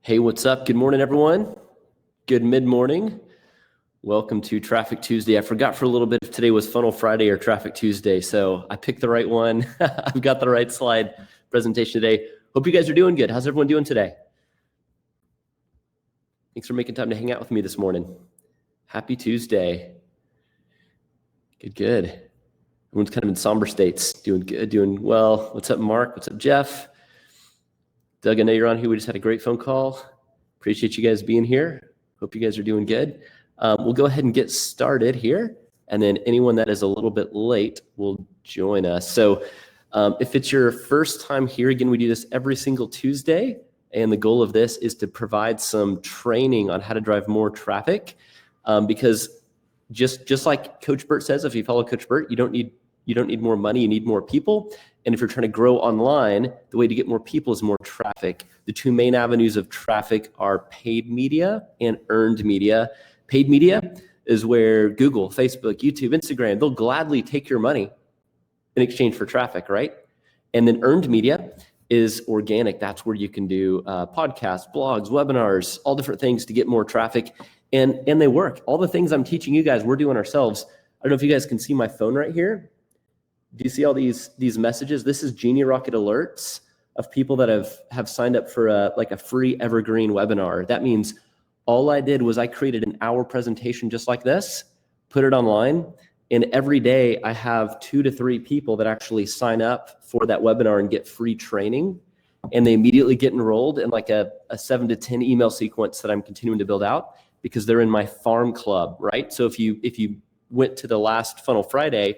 Hey, what's up? Good morning, everyone. Good mid-morning. Welcome to Traffic Tuesday. I forgot for a little bit if today was Funnel Friday or Traffic Tuesday, so I picked the right one. I've got the right slide presentation today. Hope you guys are doing good. How's everyone doing today? Thanks for making time to hang out with me this morning. Happy Tuesday. Good. Everyone's kind of in somber states. Doing good, doing well. What's up, Mark? What's up, Jeff? Doug, I know you're on here. We just had a great phone call. Appreciate you guys being here. Hope you guys are doing good. We'll go ahead and get started here. And then anyone that is a little bit late will join us. So if it's your first time here, again, we do this every single Tuesday. And the goal of this is to provide some training on how to drive more traffic. Because just like Coach Burt says, if you follow Coach Burt, you don't need more money, you need more people. And if you're trying to grow online, the way to get more people is more traffic. The two main avenues of traffic are paid media and earned media. Paid media is where Google, Facebook, YouTube, Instagram, they'll gladly take your money in exchange for traffic, right? And then earned media is organic. That's where you can do podcasts, blogs, webinars, all different things to get more traffic. And they work. All the things I'm teaching you guys, we're doing ourselves. I don't know if you guys can see my phone right here. Do you see all these messages? This is Genie Rocket alerts of people that have signed up for a free evergreen webinar. That means all I did was I created an hour presentation just like this, put it online, and every day I have 2 to 3 people that actually sign up for that webinar and get free training, and they immediately get enrolled in like a 7 to 10 email sequence that I'm continuing to build out because they're in my farm club, right? So if you went to the last Funnel Friday,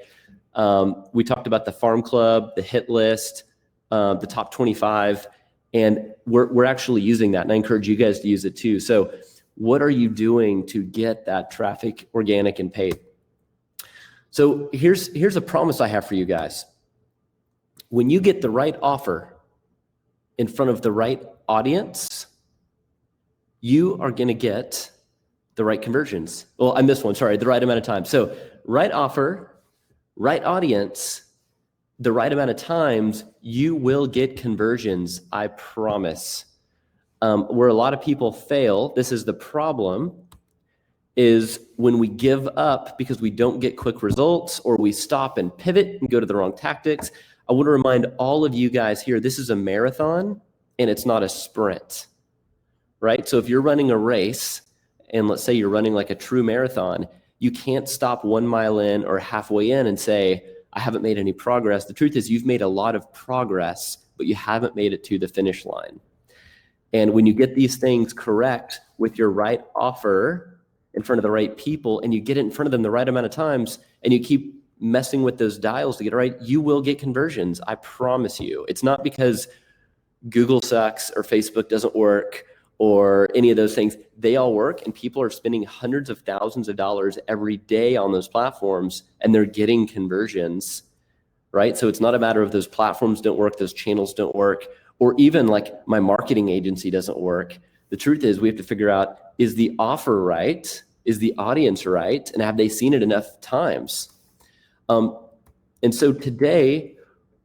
we talked about the farm club, the hit list, the top 25, and we're actually using that. And I encourage you guys to use it too. So what are you doing to get that traffic organic and paid? So here's a promise I have for you guys. When you get the right offer in front of the right audience, you are going to get the right conversions. Well, I missed one. Sorry, the right amount of time. So right offer, right audience, the right amount of times, you will get conversions, I promise. Where a lot of people fail, this is the problem, is when we give up because we don't get quick results or we stop and pivot and go to the wrong tactics. I want to remind all of you guys here, this is a marathon and it's not a sprint, right? So if you're running a race and let's say you're running like a true marathon, you can't stop 1 mile in or halfway in and say, I haven't made any progress. The truth is you've made a lot of progress, but you haven't made it to the finish line. And when you get these things correct with your right offer in front of the right people and you get it in front of them the right amount of times and you keep messing with those dials to get it right, you will get conversions. I promise you. It's not because Google sucks or Facebook doesn't work or any of those things. They all work and people are spending hundreds of thousands of dollars every day on those platforms and they're getting conversions, right? So it's not a matter of those platforms don't work, those channels don't work, or even like my marketing agency doesn't work. The truth is we have to figure out, is the offer right? Is the audience right? And have they seen it enough times? And so today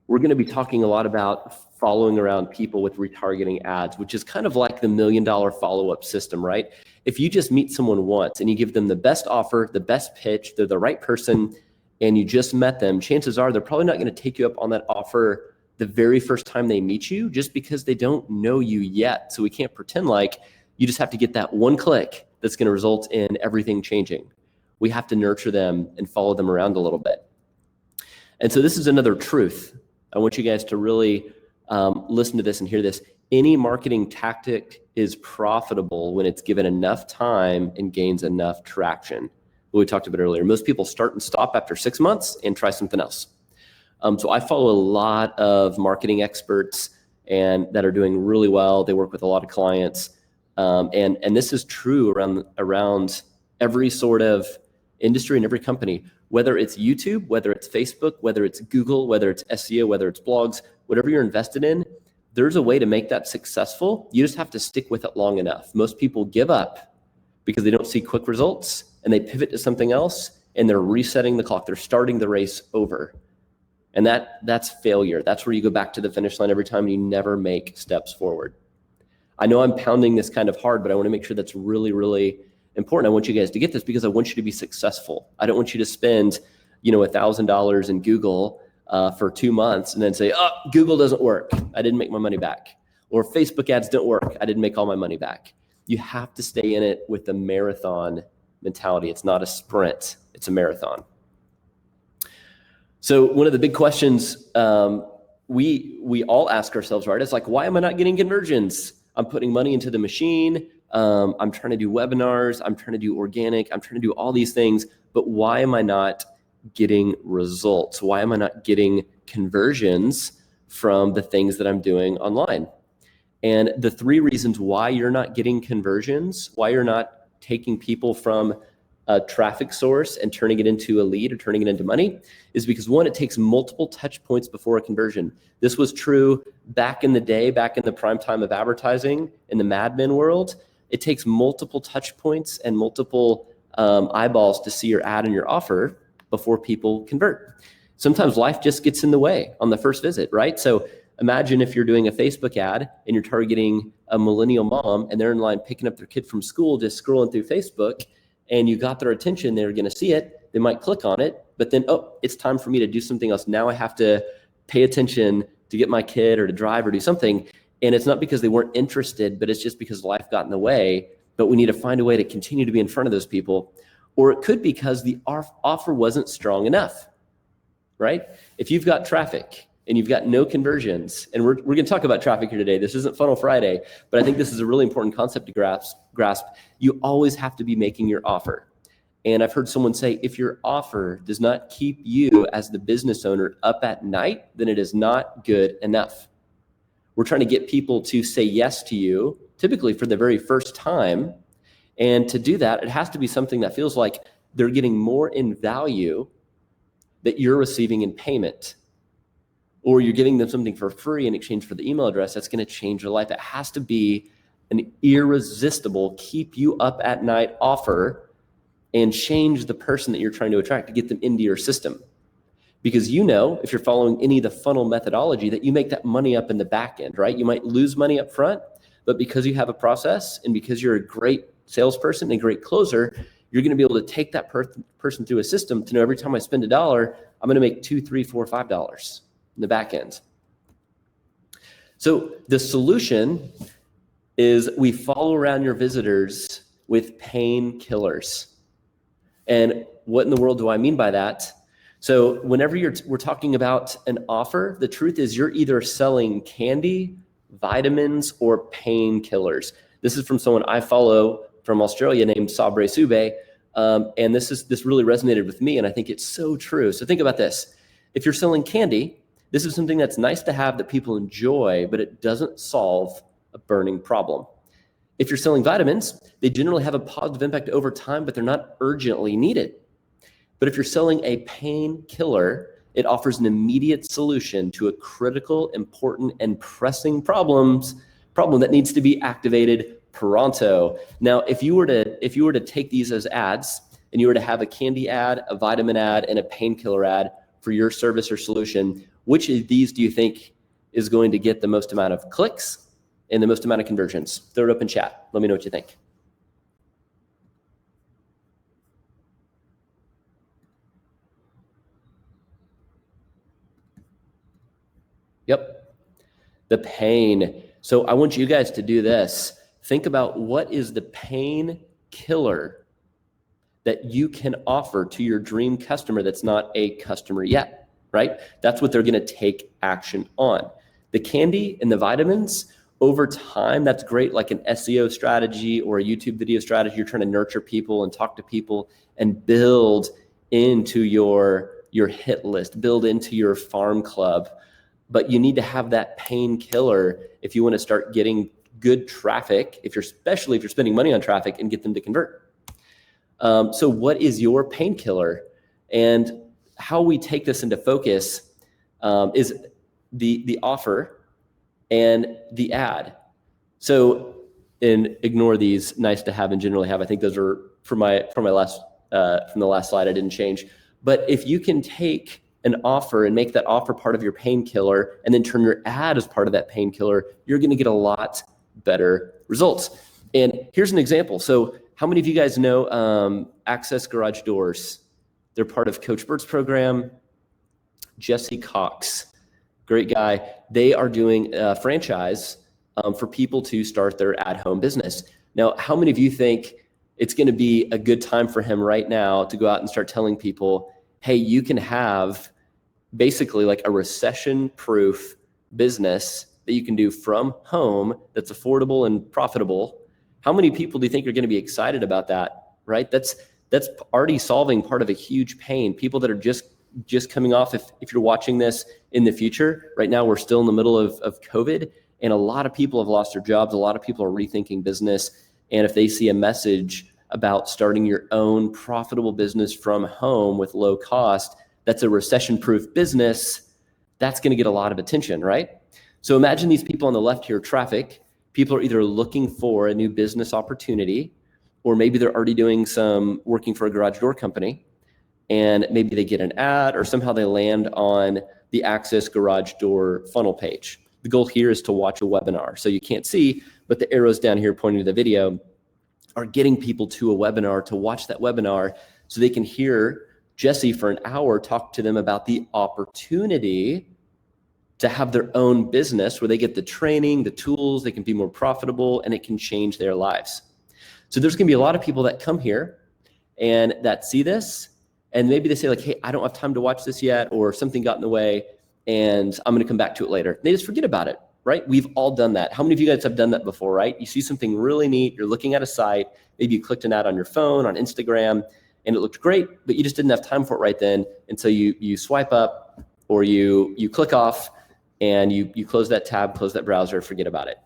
we're going to be talking a lot about following around people with retargeting ads, which is kind of like the $1 million follow-up system, right? If you just meet someone once and you give them the best offer, the best pitch, they're the right person, and you just met them, chances are they're probably not going to take you up on that offer the very first time they meet you just because they don't know you yet. So we can't pretend like you just have to get that one click that's going to result in everything changing. We have to nurture them and follow them around a little bit. And so this is another truth. I want you guys to really listen to this and hear this. Any marketing tactic is profitable when it's given enough time and gains enough traction. What we talked about earlier. Most people start and stop after 6 months and try something else. So I follow a lot of marketing experts and that are doing really well. They work with a lot of clients. And this is true around every sort of industry and every company, whether it's YouTube, whether it's Facebook, whether it's Google, whether it's SEO, whether it's blogs, whatever you're invested in, there's a way to make that successful. You just have to stick with it long enough. Most people give up because they don't see quick results and they pivot to something else and they're resetting the clock. They're starting the race over. And that's failure. That's where you go back to the finish line every time and you never make steps forward. I know I'm pounding this kind of hard, but I want to make sure that's really, really important. I want you guys to get this because I want you to be successful. I don't want you to spend, $1,000 in Google for 2 months and then say, oh, Google doesn't work. I didn't make my money back. Or Facebook ads don't work. I didn't make all my money back. You have to stay in it with the marathon mentality. It's not a sprint, it's a marathon. So one of the big questions we all ask ourselves, right? It's like, why am I not getting conversions? I'm putting money into the machine. I'm trying to do webinars. I'm trying to do organic. I'm trying to do all these things, but why am I not getting results? Why am I not getting conversions from the things that I'm doing online? And the 3 reasons why you're not getting conversions, why you're not taking people from a traffic source and turning it into a lead or turning it into money is because 1, it takes multiple touch points before a conversion. This was true back in the day, back in the prime time of advertising in the Mad Men world. It takes multiple touch points and multiple eyeballs to see your ad and your offer before people convert. Sometimes life just gets in the way on the first visit, right? So imagine if you're doing a Facebook ad and you're targeting a millennial mom and they're in line picking up their kid from school, just scrolling through Facebook, and you got their attention, they're going to see it, they might click on it, but then, oh, it's time for me to do something else. Now I have to pay attention to get my kid or to drive or do something. And it's not because they weren't interested, but it's just because life got in the way, but we need to find a way to continue to be in front of those people. Or it could be because the offer wasn't strong enough, right? If you've got traffic and you've got no conversions, and we're going to talk about traffic here today. This isn't Funnel Friday, but I think this is a really important concept to grasp. You always have to be making your offer. And I've heard someone say, if your offer does not keep you as the business owner up at night, then it is not good enough. We're trying to get people to say yes to you, typically for the very first time. And to do that, it has to be something that feels like they're getting more in value that you're receiving in payment. Or you're giving them something for free in exchange for the email address that's going to change their life. It has to be an irresistible, keep you up at night offer and change the person that you're trying to attract to get them into your system. Because if you're following any of the funnel methodology, that you make that money up in the back end, right? You might lose money up front, but because you have a process and because you're a great salesperson and a great closer, you're going to be able to take that person through a system to know every time I spend $1, I'm going to make $2, $3, $4, $5 in the back end. So the solution is we follow around your visitors with painkillers. And what in the world do I mean by that? So whenever we're talking about an offer, the truth is you're either selling candy, vitamins, or painkillers. This is from someone I follow from Australia named Sabre Sube. And this really resonated with me, and I think it's so true. So think about this. If you're selling candy, this is something that's nice to have that people enjoy, but it doesn't solve a burning problem. If you're selling vitamins, they generally have a positive impact over time, but they're not urgently needed. But if you're selling a painkiller, it offers an immediate solution to a critical, important, and pressing problem that needs to be activated pronto. Now, if you were to take these as ads, and you were to have a candy ad, a vitamin ad, and a painkiller ad for your service or solution, which of these do you think is going to get the most amount of clicks and the most amount of conversions? Throw it up in chat. Let me know what you think. Yep, the pain. So I want you guys to do this. Think about what is the pain killer that you can offer to your dream customer that's not a customer yet, right? That's what they're going to take action on. The candy and the vitamins, over time, that's great, like an SEO strategy or a YouTube video strategy. You're trying to nurture people and talk to people and build into your hit list, build into your farm club. But you need to have that painkiller if you want to start getting good traffic, especially if you're spending money on traffic, and get them to convert. So what is your painkiller? And how we take this into focus is the offer and the ad. So, and ignore these nice to have and generally have. I think those are from the last slide. I didn't change. But if you can take an offer and make that offer part of your painkiller and then turn your ad as part of that painkiller, you're going to get a lot better results. And here's an example. So how many of you guys know Access Garage Doors? They're part of Coach Bert's program. Jesse Cox, great guy. They are doing a franchise for people to start their at-home business. Now, how many of you think it's going to be a good time for him right now to go out and start telling people, hey, you can have basically like a recession-proof business that you can do from home that's affordable and profitable? How many people do you think are going to be excited about that, right? That's already solving part of a huge pain. People that are just coming off, if you're watching this in the future, right now we're still in the middle of COVID, and a lot of people have lost their jobs. A lot of people are rethinking business. And if they see a message about starting your own profitable business from home with low cost, that's a recession-proof business, that's going to get a lot of attention, right? So imagine these people on the left here, traffic. People are either looking for a new business opportunity, or maybe they're already doing some working for a garage door company, and maybe they get an ad, or somehow they land on the Access Garage Door funnel page. The goal here is to watch a webinar. So you can't see, but the arrows down here pointing to the video are getting people to a webinar to watch that webinar so they can hear Jesse for an hour talk to them about the opportunity to have their own business where they get the training, the tools, they can be more profitable, and it can change their lives. So there's gonna be a lot of people that come here and that see this, and maybe they say like, hey, I don't have time to watch this yet, or something got in the way, and I'm gonna come back to it later. They just forget about it, right? We've all done that. How many of you guys have done that before, right? You see something really neat, you're looking at a site, maybe you clicked an ad on your phone, on Instagram, and it looked great, but you just didn't have time for it right then, and so you swipe up, or you click off, and you close that tab, close that browser, forget about it.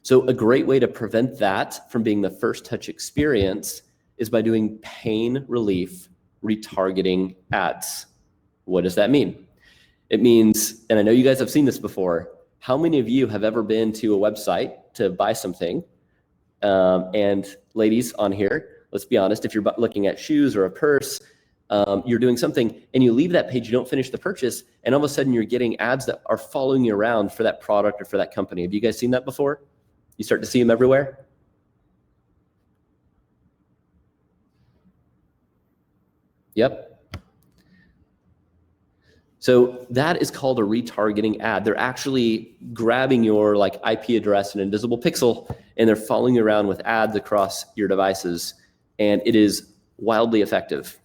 So a great way to prevent that from being the first touch experience is by doing pain relief retargeting ads. What does that mean? It means, and I know you guys have seen this before, how many of you have ever been to a website to buy something? And ladies on here, let's be honest, if you're looking at shoes or a purse, you're doing something and you leave that page, you don't finish the purchase, and all of a sudden you're getting ads that are following you around for that product or for that company. Have you guys seen that before? You start to see them everywhere? Yep. So that is called a retargeting ad. They're actually grabbing your like IP address and invisible pixel, and they're following you around with ads across your devices. And it is wildly effective,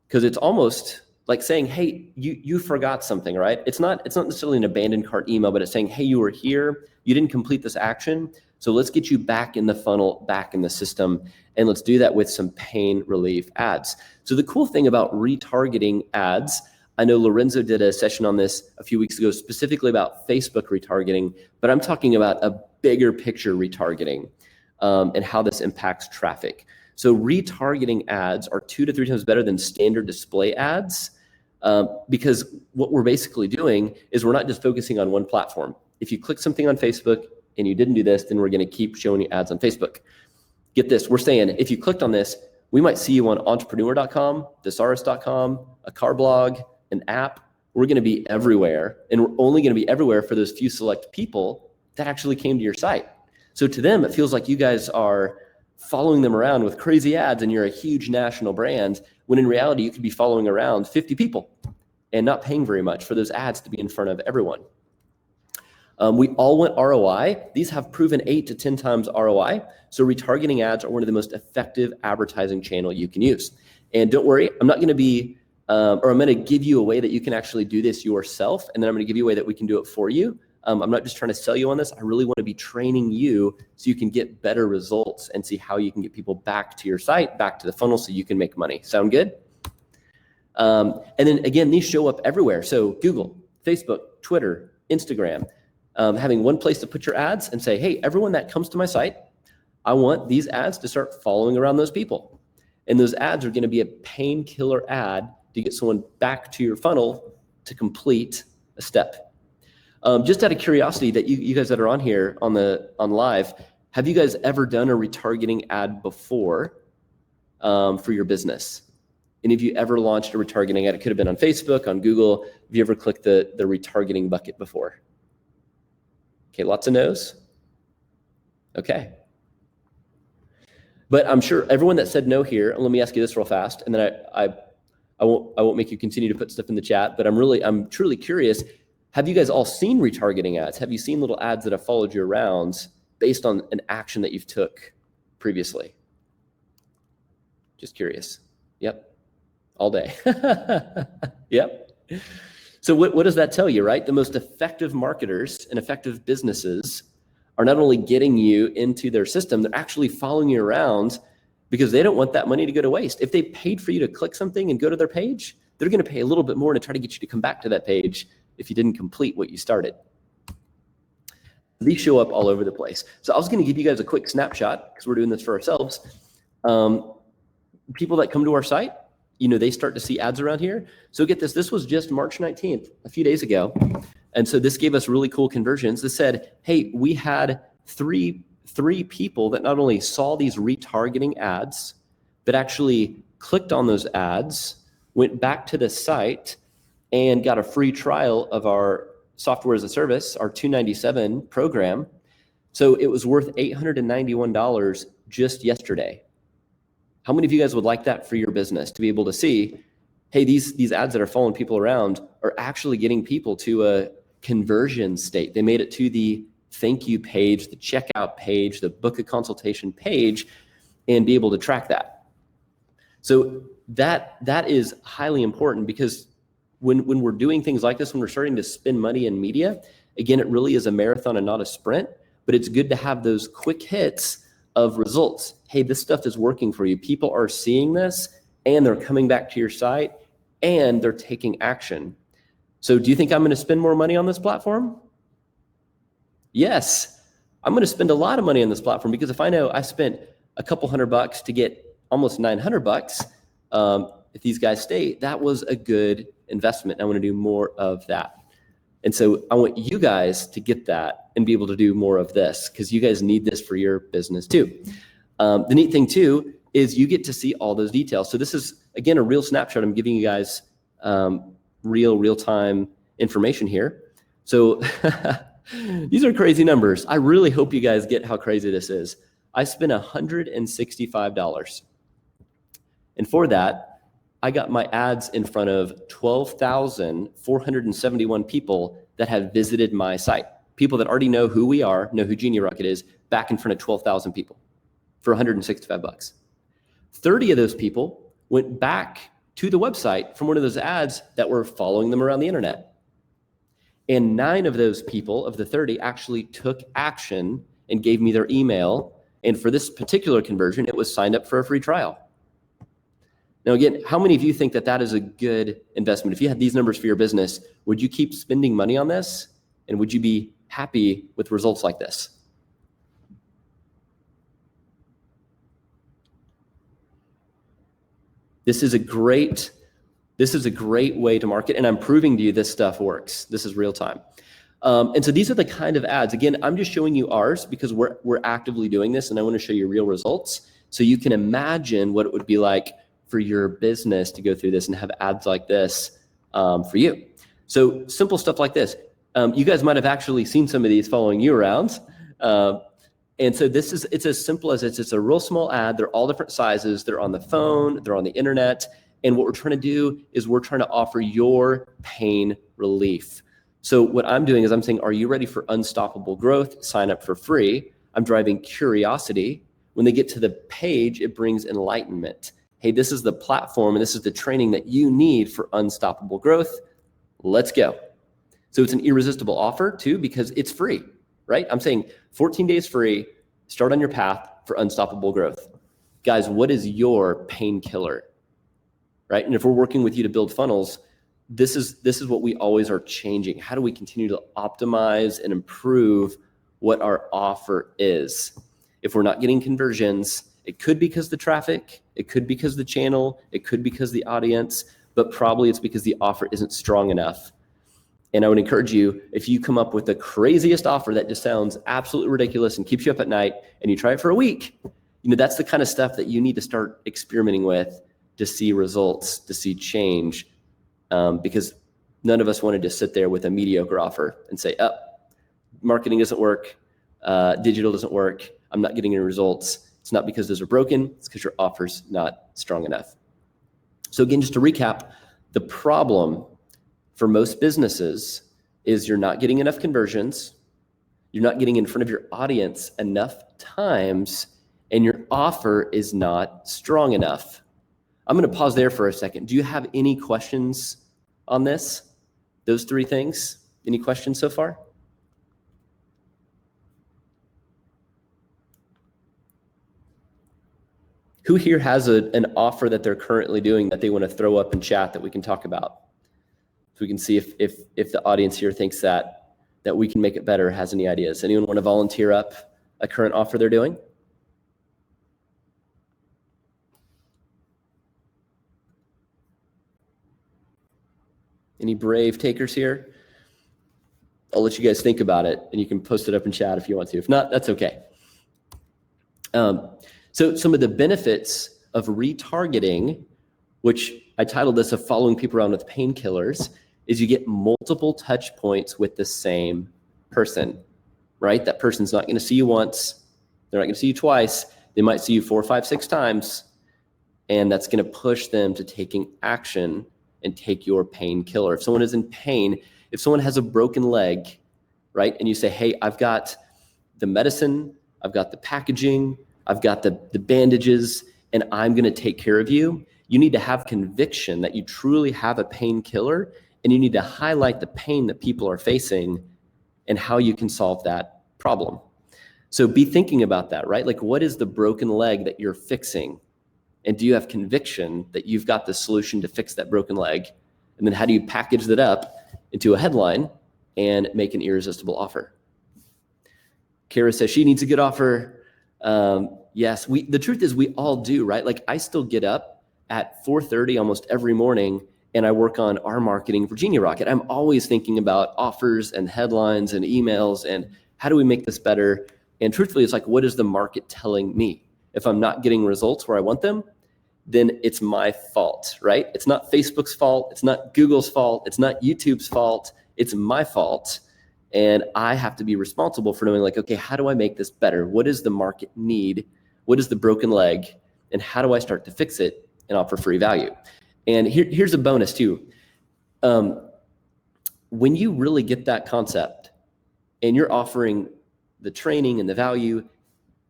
because it's almost like saying, hey, you forgot something, right? It's not necessarily an abandoned cart email, but it's saying, hey, you were here, you didn't complete this action, so let's get you back in the funnel, back in the system, and let's do that with some pain relief ads. So the cool thing about retargeting ads, I know Lorenzo did a session on this a few weeks ago, specifically about Facebook retargeting, but I'm talking about a bigger picture retargeting and how this impacts traffic. So retargeting ads are 2 to 3 times better than standard display ads, because what we're basically doing is we're not just focusing on one platform. If you click something on Facebook and you didn't do this, then we're going to keep showing you ads on Facebook. Get this, we're saying if you clicked on this, we might see you on entrepreneur.com, thesaurus.com, a car blog, an app. We're going to be everywhere, and we're only going to be everywhere for those few select people that actually came to your site. So to them, it feels like you guys are following them around with crazy ads and you're a huge national brand, when in reality you could be following around 50 people and not paying very much for those ads to be in front of everyone. We all want ROI. These have proven 8 to 10 times ROI. So retargeting ads are one of the most effective advertising channel you can use. And don't worry, I'm not going to be, or I'm going to give you a way that you can actually do this yourself. And then I'm going to give you a way that we can do it for you. I'm not just trying to sell you on this. I really want to be training you so you can get better results and see how you can get people back to your site, back to the funnel, so you can make money. Sound good? And then again, these show up everywhere. So Google, Facebook, Twitter, Instagram, having one place to put your ads and say, hey, everyone that comes to my site, I want these ads to start following around those people. And those ads are going to be a painkiller ad to get someone back to your funnel to complete a step. Just out of curiosity, that you guys that are on here on live, have you guys ever done a retargeting ad before for your business? Any of you ever launched a retargeting ad? It could have been on Facebook, on Google. Have you ever clicked the retargeting bucket before? Okay, lots of no's. Okay. But I'm sure everyone that said no here, and let me ask you this real fast, and then I won't make you continue to put stuff in the chat, but I'm truly curious. Have you guys all seen retargeting ads? Have you seen little ads that have followed you around based on an action that you've took previously? Just curious. Yep. All day. Yep. So what does that tell you, right? The most effective marketers and effective businesses are not only getting you into their system, they're actually following you around because they don't want that money to go to waste. If they paid for you to click something and go to their page, they're going to pay a little bit more to try to get you to come back to that page if you didn't complete what you started. These show up all over the place. So I was going to give you guys a quick snapshot because we're doing this for ourselves. People that come to our site, they start to see ads around here. So get this, this was just March 19th, a few days ago. And so this gave us really cool conversions. This said, hey, we had three people that not only saw these retargeting ads, but actually clicked on those ads, went back to the site, and got a free trial of our software as a service, our $297 program. So it was worth $891 just yesterday. How many of you guys would like that for your business, to be able to see, hey, these ads that are following people around are actually getting people to a conversion state. They made it to the thank you page, the checkout page, the book a consultation page, and be able to track that. So that is highly important, because when we're doing things like this, when we're starting to spend money in media, again, it really is a marathon and not a sprint, but it's good to have those quick hits of results. Hey, this stuff is working for you. People are seeing this and they're coming back to your site and they're taking action. So do you think I'm going to spend more money on this platform? Yes, I'm going to spend a lot of money on this platform, because if I know I spent a couple $100 to get almost $900, if these guys stay, that was a good investment. I want to do more of that. And so I want you guys to get that and be able to do more of this, because you guys need this for your business too. The neat thing too is you get to see all those details. So this is, again, a real snapshot. I'm giving you guys real-time information here. So these are crazy numbers. I really hope you guys get how crazy this is. I spent $165. And for that, I got my ads in front of 12,471 people that have visited my site. People that already know who we are, know who Genie Rocket is, back in front of 12,000 people for $165. 30 of those people went back to the website from one of those ads that were following them around the internet. And 9 of those people, of the 30, actually took action and gave me their email. And for this particular conversion, it was signed up for a free trial. Now, again, how many of you think that that is a good investment? If you had these numbers for your business, would you keep spending money on this? And would you be happy with results like this? This is a great way to market, and I'm proving to you this stuff works. This is real time. And so these are the kind of ads. Again, I'm just showing you ours because we're actively doing this, and I want to show you real results so you can imagine what it would be like for your business to go through this and have ads like this for you. So simple stuff like this. You guys might have actually seen some of these following you around. And so it's as simple as it's a real small ad. They're all different sizes. They're on the phone, they're on the internet. And what we're trying to do is we're trying to offer your pain relief. So what I'm doing is I'm saying, are you ready for unstoppable growth? Sign up for free. I'm driving curiosity. When they get to the page, it brings enlightenment. Hey, this is the platform and this is the training that you need for unstoppable growth. Let's go. So it's an irresistible offer too, because it's free, right? I'm saying 14 days free, start on your path for unstoppable growth. Guys, what is your painkiller, right? And if we're working with you to build funnels, this is what we always are changing. How do we continue to optimize and improve what our offer is? If we're not getting conversions, it could be because the traffic, it could be because the channel, it could be because the audience, but probably it's because the offer isn't strong enough. And I would encourage you, if you come up with the craziest offer that just sounds absolutely ridiculous and keeps you up at night, and you try it for a week, that's the kind of stuff that you need to start experimenting with to see results, to see change, because none of us wanted to sit there with a mediocre offer and say, oh, marketing doesn't work, digital doesn't work, I'm not getting any results. It's not because those are broken. It's because your offer's not strong enough. So again, just to recap, the problem for most businesses is you're not getting enough conversions. You're not getting in front of your audience enough times, and your offer is not strong enough. I'm going to pause there for a second. Do you have any questions on this? Those three things? Any questions so far? Who here has an offer that they're currently doing that they want to throw up in chat that we can talk about? So we can see if the audience here thinks that we can make it better, has any ideas. Anyone want to volunteer up a current offer they're doing? Any brave takers here? I'll let you guys think about it, and you can post it up in chat if you want to. If not, that's okay. So some of the benefits of retargeting, which I titled this of following people around with painkillers, is you get multiple touch points with the same person, right? That person's not going to see you once. They're not going to see you twice. They might see you 4, 5, 6 times, and that's going to push them to taking action and take your painkiller. If someone is in pain, if someone has a broken leg, right, and you say, hey, I've got the medicine, I've got the packaging, I've got the bandages, and I'm going to take care of you, you need to have conviction that you truly have a painkiller, and you need to highlight the pain that people are facing and how you can solve that problem. So be thinking about that, right? Like, what is the broken leg that you're fixing? And do you have conviction that you've got the solution to fix that broken leg? And then how do you package that up into a headline and make an irresistible offer? Kara says she needs a good offer. Yes, the truth is we all do, right? Like, I still get up at 4:30 almost every morning and I work on our marketing for Genie Rocket. I'm always thinking about offers and headlines and emails and how do we make this better? And truthfully, it's like, what is the market telling me? If I'm not getting results where I want them, then it's my fault, right? It's not Facebook's fault. It's not Google's fault. It's not YouTube's fault. It's my fault. And I have to be responsible for knowing, like, okay, how do I make this better? What does the market need? What is the broken leg? And how do I start to fix it and offer free value? And here's a bonus too. When you really get that concept and you're offering the training and the value,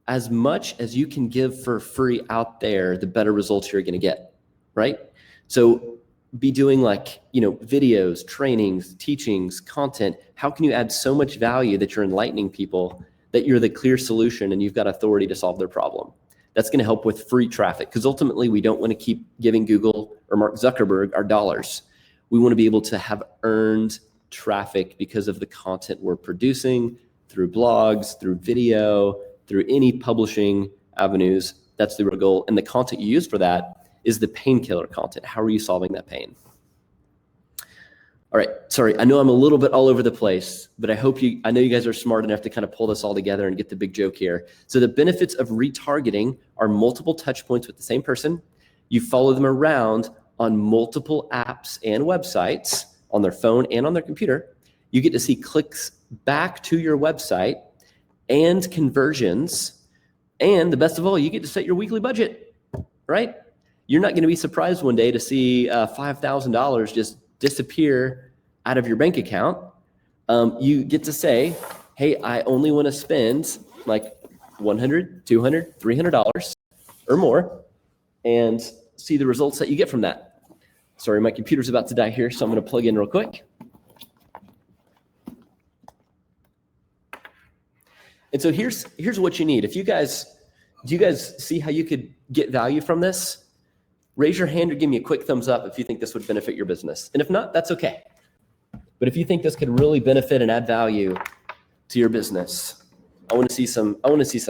as much as you can give for free out there, the better results you're going to get, right? So be doing, like, videos, trainings, teachings, content. How can you add so much value that you're enlightening people, that you're the clear solution and you've got authority to solve their problem? That's going to help with free traffic, because ultimately we don't want to keep giving Google or Mark Zuckerberg our dollars. We want to be able to have earned traffic because of the content we're producing through blogs, through video, through any publishing avenues. That's the real goal. And the content you use for that is the painkiller content. How are you solving that pain? All right, sorry, I know I'm a little bit all over the place, but I know you guys are smart enough to kind of pull this all together and get the big joke here. So the benefits of retargeting are multiple touch points with the same person. You follow them around on multiple apps and websites on their phone and on their computer. You get to see clicks back to your website and conversions. And the best of all, you get to set your weekly budget, right? You're not going to be surprised one day to see $5,000 just disappear out of your bank account. You get to say, hey, I only want to spend like $100, $200, $300 or more, and see the results that you get from that. Sorry, my computer's about to die here, so I'm going to plug in real quick. And so here's what you need. Do you guys see how you could get value from this? Raise your hand or give me a quick thumbs up if you think this would benefit your business. And if not, that's okay. But if you think this could really benefit and add value to your business, I want to see some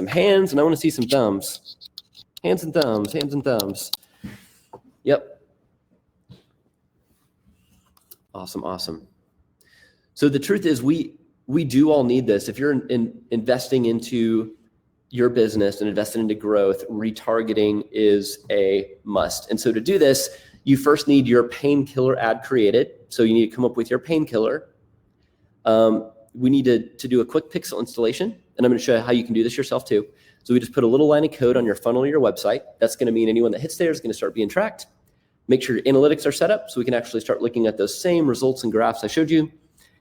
hands and I want to see some thumbs. Hands and thumbs, hands and thumbs. Yep. Awesome. So the truth is we do all need this. If you're investing into your business and investing into growth, retargeting is a must. And so to do this, you first need your painkiller ad created. So you need to come up with your painkiller. We need to do a quick pixel installation And I'm going to show you how you can do this yourself too. So we just put a little line of code on your funnel or your website. That's going to mean anyone that hits there is going to start being tracked. Make sure your analytics are set up so we can actually start looking at those same results and graphs I showed you.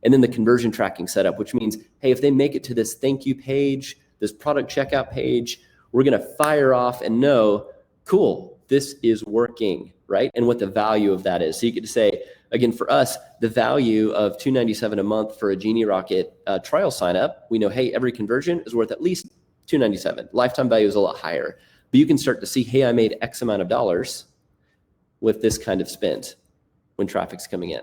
And then the conversion tracking setup, which means, hey, if they make it to this thank you page, this product checkout page, we're going to fire off and know, cool, this is working, right? And what the value of that is. So you get to say, again, for us, the value of $297 a month for a Genie Rocket trial sign up, we know, hey, every conversion is worth at least $297. Lifetime value is a lot higher. But you can start to see, hey, I made X amount of dollars with this kind of spend when traffic's coming in.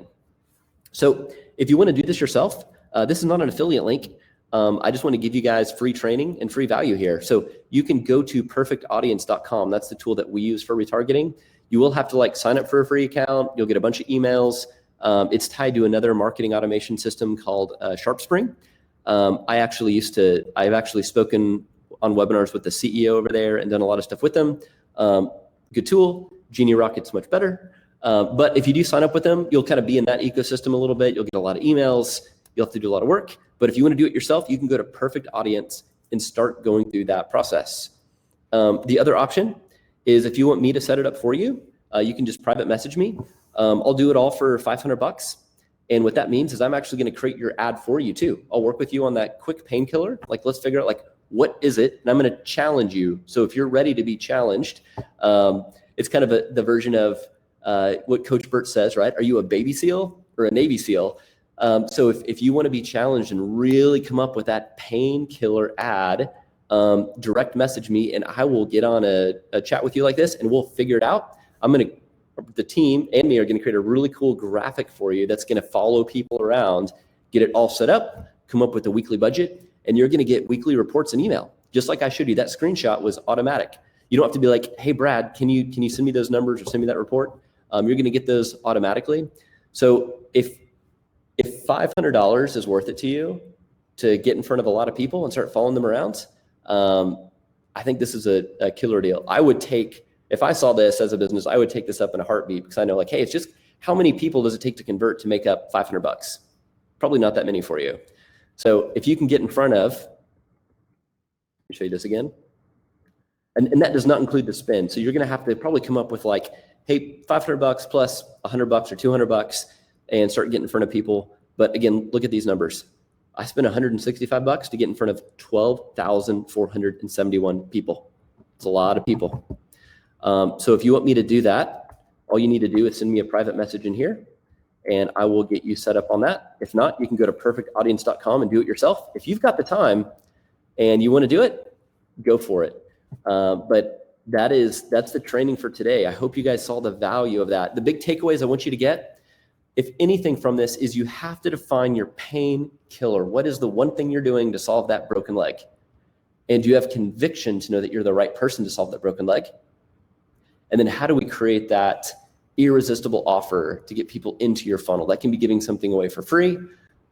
So if you want to do this yourself, this is not an affiliate link. I just want to give you guys free training and free value here. So you can go to perfectaudience.com. That's the tool that we use for retargeting. You will have to sign up for a free account. You'll get a bunch of emails. It's tied to another marketing automation system called SharpSpring. I've actually spoken on webinars with the CEO over there and done a lot of stuff with them. Good tool. Genie Rocket's much better. But if you do sign up with them, you'll kind of be in that ecosystem a little bit. You'll get a lot of emails. You'll have to do a lot of work. But if you want to do it yourself, you can go to Perfect Audience and start going through that process. The other option is if you want me to set it up for you, you can just private message me. I'll do it all for $500. And what that means is I'm actually going to create your ad for you too. I'll work with you on that quick painkiller. Let's figure out what is it? And I'm going to challenge you. So if you're ready to be challenged, it's kind of the version of what Coach Burt says, right? Are you a baby SEAL or a Navy SEAL? So if you want to be challenged and really come up with that painkiller ad, direct message me and I will get on a chat with you like this and we'll figure it out. The team and me are going to create a really cool graphic for you that's going to follow people around, get it all set up, come up with a weekly budget, and you're going to get weekly reports and email. Just like I showed you, that screenshot was automatic. You don't have to be like, hey, Brad, can you send me those numbers or send me that report? You're going to get those automatically. So if $500 is worth it to you to get in front of a lot of people and start following them around, I think this is a killer deal. If I saw this as a business, I would take this up in a heartbeat because I know hey, it's just how many people does it take to convert to make up $500? Probably not that many for you. So if you can get in front of, let me show you this again. And that does not include the spend. So you're going to have to probably come up with hey, $500 plus $100 or $200 and start getting in front of people. But again, look at these numbers. I spent $165 to get in front of 12,471 people. It's a lot of people. So if you want me to do that, all you need to do is send me a private message in here and I will get you set up on that. If not, you can go to perfectaudience.com and do it yourself. If you've got the time and you want to do it, go for it. But that's the training for today. I hope you guys saw the value of that. The big takeaways I want you to get, if anything from this, is you have to define your pain killer. What is the one thing you're doing to solve that broken leg? And do you have conviction to know that you're the right person to solve that broken leg? And then how do we create that irresistible offer to get people into your funnel? That can be giving something away for free.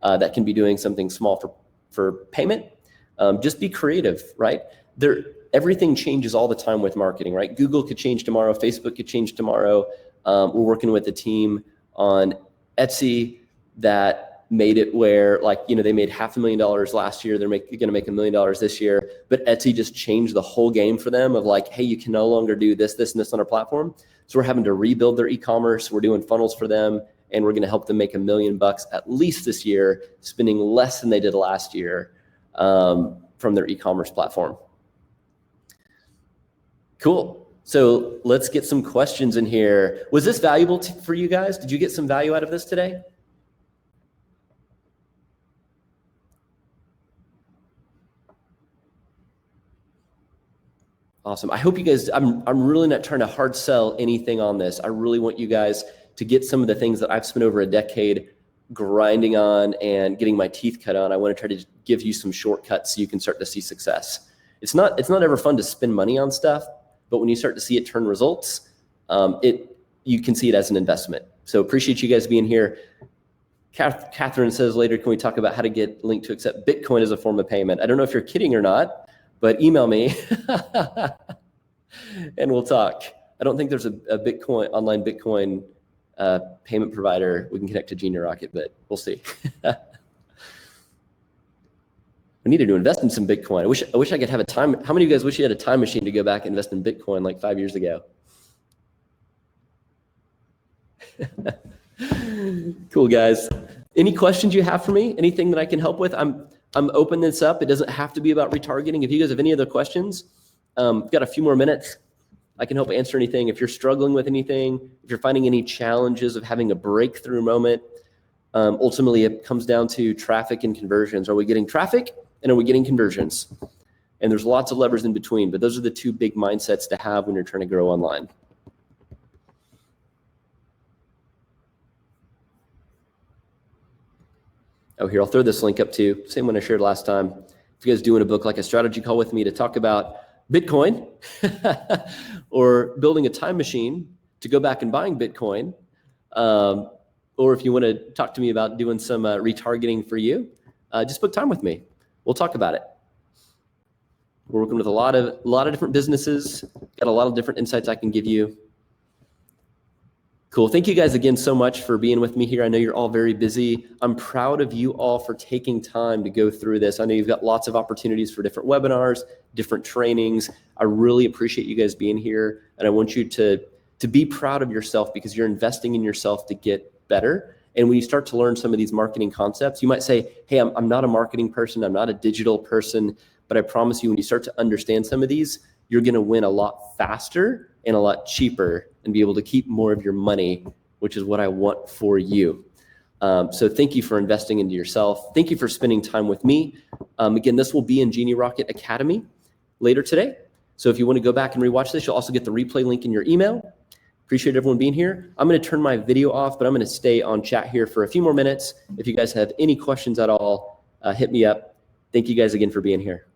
That can be doing something small for payment. Just be creative, right? Everything changes all the time with marketing, right? Google could change tomorrow. Facebook could change tomorrow. We're working with a team on Etsy that made it where they made $500,000 last year. They're going to make $1 million this year, but Etsy just changed the whole game for them of hey, you can no longer do this, this, and this on our platform. So we're having to rebuild their e-commerce. We're doing funnels for them and we're going to help them make $1 million at least this year, spending less than they did last year from their e-commerce platform. Cool. So let's get some questions in here. Was this valuable for you guys? Did you get some value out of this today? Awesome. I hope you guys, I'm really not trying to hard sell anything on this. I really want you guys to get some of the things that I've spent over a decade grinding on and getting my teeth cut on. I want to try to give you some shortcuts so you can start to see success. It's not ever fun to spend money on stuff, but when you start to see it turn results, you can see it as an investment. So appreciate you guys being here. Catherine says later, can we talk about how to get linked to accept Bitcoin as a form of payment? I don't know if you're kidding or not, but email me and we'll talk. I don't think there's a online Bitcoin payment provider we can connect to Genie Rocket, but we'll see. We needed to invest in some Bitcoin. I wish I could have a time. How many of you guys wish you had a time machine to go back and invest in Bitcoin like 5 years ago? Cool, guys. Any questions you have for me? Anything that I can help with? I'm opening this up. It doesn't have to be about retargeting. If you guys have any other questions, we've got a few more minutes. I can help answer anything. If you're struggling with anything, if you're finding any challenges of having a breakthrough moment, ultimately it comes down to traffic and conversions. Are we getting traffic and are we getting conversions? And there's lots of levers in between, but those are the two big mindsets to have when you're trying to grow online. Oh, here, I'll throw this link up too. Same one I shared last time. If you guys doing a book like a strategy call with me to talk about Bitcoin or building a time machine to go back and buying Bitcoin, or if you want to talk to me about doing some retargeting for you, just book time with me. We'll talk about it. We're working with a lot of different businesses, got a lot of different insights I can give you. Cool. Thank you guys again so much for being with me here. I know you're all very busy. I'm proud of you all for taking time to go through this. I know you've got lots of opportunities for different webinars, different trainings. I really appreciate you guys being here. And I want you to be proud of yourself because you're investing in yourself to get better. And when you start to learn some of these marketing concepts, you might say, hey, I'm not a marketing person. I'm not a digital person. But I promise you, when you start to understand some of these, you're going to win a lot faster and a lot cheaper and be able to keep more of your money, which is what I want for you. So thank you for investing into yourself. Thank you for spending time with me. Again, this will be in Genie Rocket Academy later today. So if you want to go back and rewatch this, you'll also get the replay link in your email. Appreciate everyone being here. I'm going to turn my video off, but I'm going to stay on chat here for a few more minutes. If you guys have any questions at all, hit me up. Thank you guys again for being here.